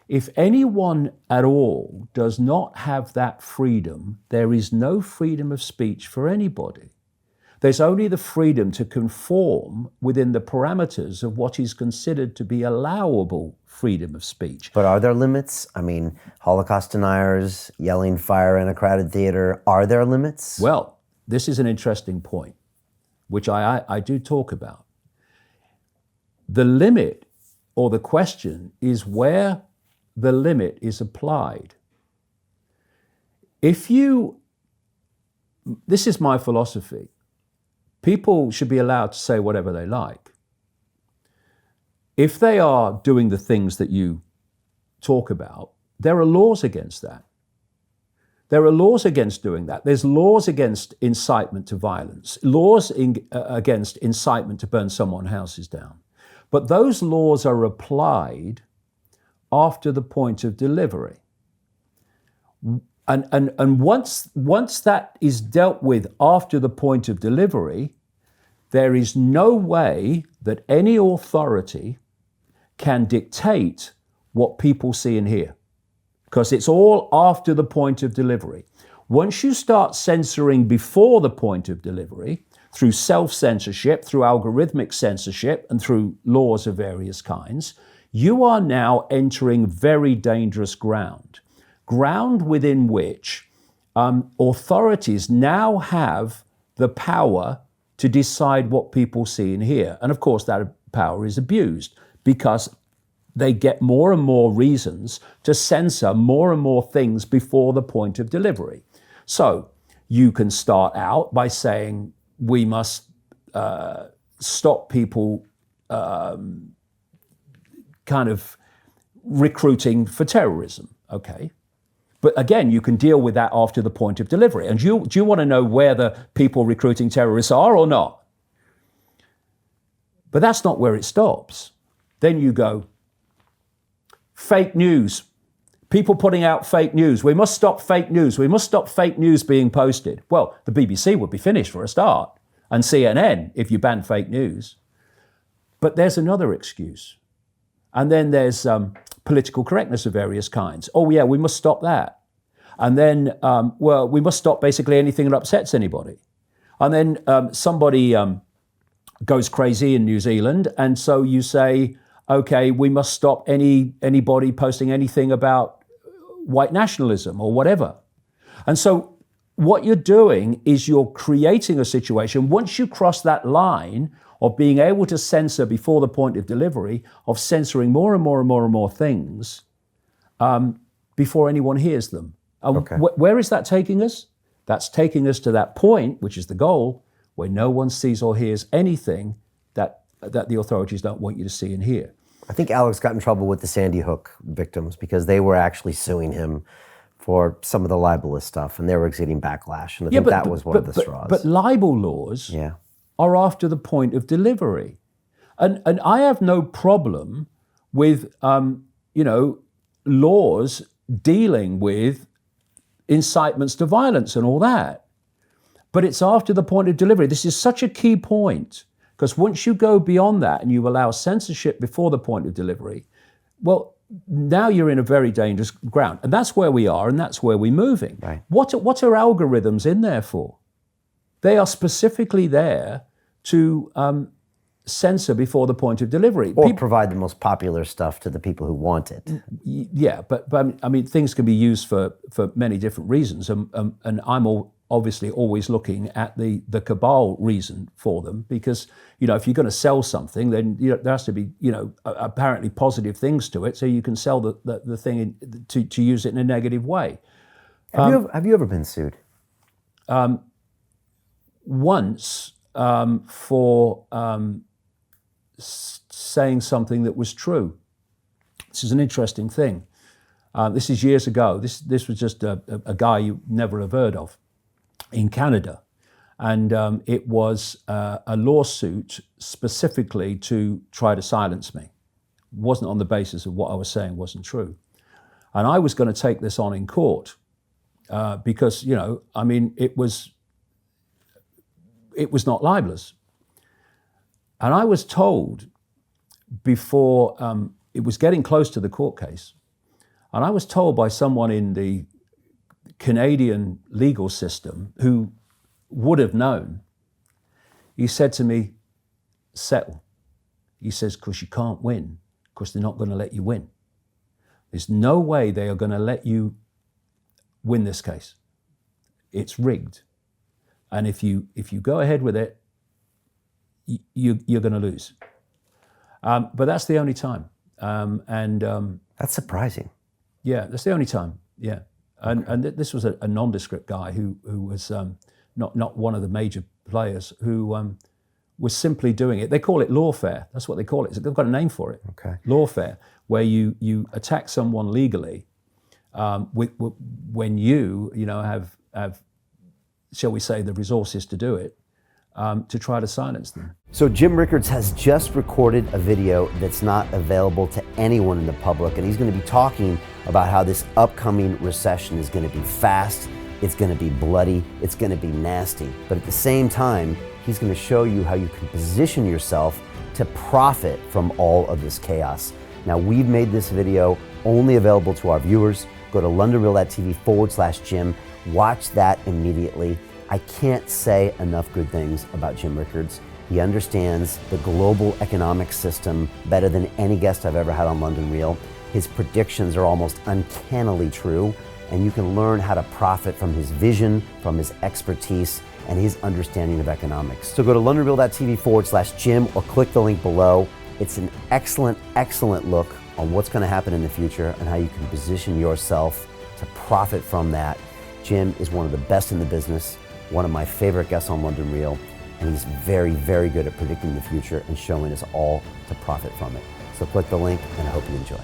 If anyone at all does not have that freedom, there is no freedom of speech for anybody. There's only the freedom to conform within the parameters of what is considered to be allowable freedom of speech. But are there limits? I mean, Holocaust deniers yelling fire in a crowded theater, are there limits? Well, this is an interesting point, which I do talk about. The limit, or the question, is where the limit is applied. This is my philosophy. People should be allowed to say whatever they like. If they are doing the things that you talk about, there are laws against that. There are laws against doing that. There's laws against incitement to violence, laws against incitement to burn someone's houses down. But those laws are applied after the point of delivery. And once that is dealt with after the point of delivery, there is no way that any authority can dictate what people see and hear, because it's all after the point of delivery. Once you start censoring before the point of delivery, through self-censorship, through algorithmic censorship, and through laws of various kinds, you are now entering very dangerous ground within which authorities now have the power to decide what people see and hear. And of course, that power is abused because they get more and more reasons to censor more and more things before the point of delivery. So you can start out by saying, we must stop people kind of recruiting for terrorism, okay? But again, you can deal with that after the point of delivery. And do you want to know where the people recruiting terrorists are or not? But that's not where it stops. Then you go, fake news. People putting out fake news. We must stop fake news. We must stop fake news being posted. Well, the BBC would be finished for a start, and CNN if you ban fake news. But there's another excuse. And then there's political correctness of various kinds. Oh yeah, we must stop that. And then, well, we must stop basically anything that upsets anybody. And then somebody goes crazy in New Zealand, and so you say, okay, we must stop anybody posting anything about white nationalism or whatever. And so what you're doing is you're creating a situation, once you cross that line of being able to censor before the point of delivery, of censoring more and more and more and more things before anyone hears them. Okay. Where is that taking us? That's taking us to that point, which is the goal, where no one sees or hears anything that the authorities don't want you to see and hear. I think Alex got in trouble with the Sandy Hook victims because they were actually suing him for some of the libelous stuff, and they were getting backlash. And I think that was one of the straws. But libel laws are after the point of delivery. And I have no problem with, laws dealing with incitements to violence and all that. But it's after the point of delivery. This is such a key point, because once you go beyond that and you allow censorship before the point of delivery, well, now you're in a very dangerous ground. And that's where we are, and that's where we're moving. Right. What are algorithms in there for? They are specifically there to censor before the point of delivery. Or provide the most popular stuff to the people who want it. Yeah, but I mean, things can be used for many different reasons, and I'm obviously always looking at the cabal reason for them, because if you're going to sell something, then there has to be apparently positive things to it, so you can sell the thing to use it in a negative way. Have you ever been sued? Once for saying something that was true. This is an interesting thing. This is years ago. This was just a guy you never have heard of in Canada. And it was a lawsuit specifically to try to silence me. It wasn't on the basis of what I was saying wasn't true. And I was going to take this on in court because, it was not libelous. And I was told before it was getting close to the court case And I was told by someone in the Canadian legal system who would have known, he said to me, settle. He says, because you can't win, because they're not going to let you win. There's no way they are going to let you win this case. It's rigged. And if you go ahead with it, you're going to lose. But that's the only time. That's surprising. Yeah, that's the only time. Yeah. And this was a nondescript guy who was not one of the major players, who was simply doing it. They call it lawfare. That's what they call it. They've got a name for it. Okay. Lawfare, where you attack someone legally when you have, shall we say, the resources to do it, to try to silence them. So Jim Rickards has just recorded a video that's not available to anyone in the public, and he's going to be talking about how this upcoming recession is going to be fast, it's going to be bloody, it's going to be nasty. But at the same time, he's going to show you how you can position yourself to profit from all of this chaos. Now, we've made this video only available to our viewers. Go to londonreal.tv/Jim. Watch that immediately. I can't say enough good things about Jim Rickards. He understands the global economic system better than any guest I've ever had on London Real. His predictions are almost uncannily true, and you can learn how to profit from his vision, from his expertise, and his understanding of economics. So go to londonreal.tv/Jim or click the link below. It's an excellent, excellent look on what's going to happen in the future and how you can position yourself to profit from that. Jim is one of the best in the business, one of my favorite guests on London Real, and he's very, very good at predicting the future and showing us all to profit from it. So click the link, and I hope you enjoy.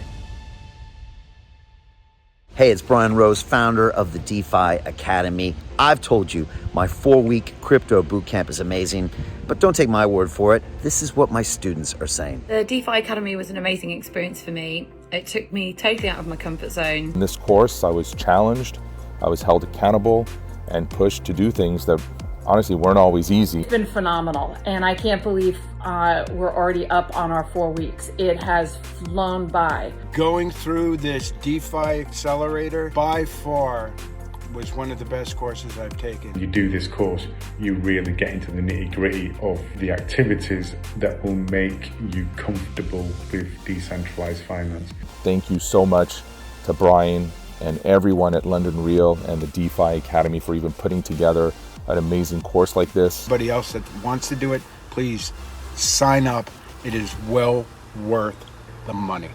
Hey, it's Brian Rose, founder of the DeFi Academy. I've told you my 4-week crypto bootcamp is amazing, but don't take my word for it. This is what my students are saying. The DeFi Academy was an amazing experience for me. It took me totally out of my comfort zone. In this course, I was challenged, I was held accountable, and pushed to do things that honestly weren't always easy. It's been phenomenal, and I can't believe we're already up on our 4 weeks. It has flown by. Going through this DeFi accelerator by far was one of the best courses I've taken. You do this course, you really get into the nitty-gritty of the activities that will make you comfortable with decentralized finance. Thank you so much to Brian and everyone at London Real and the DeFi Academy for even putting together an amazing course like this. Anybody else that wants to do it, please sign up. It is well worth the money.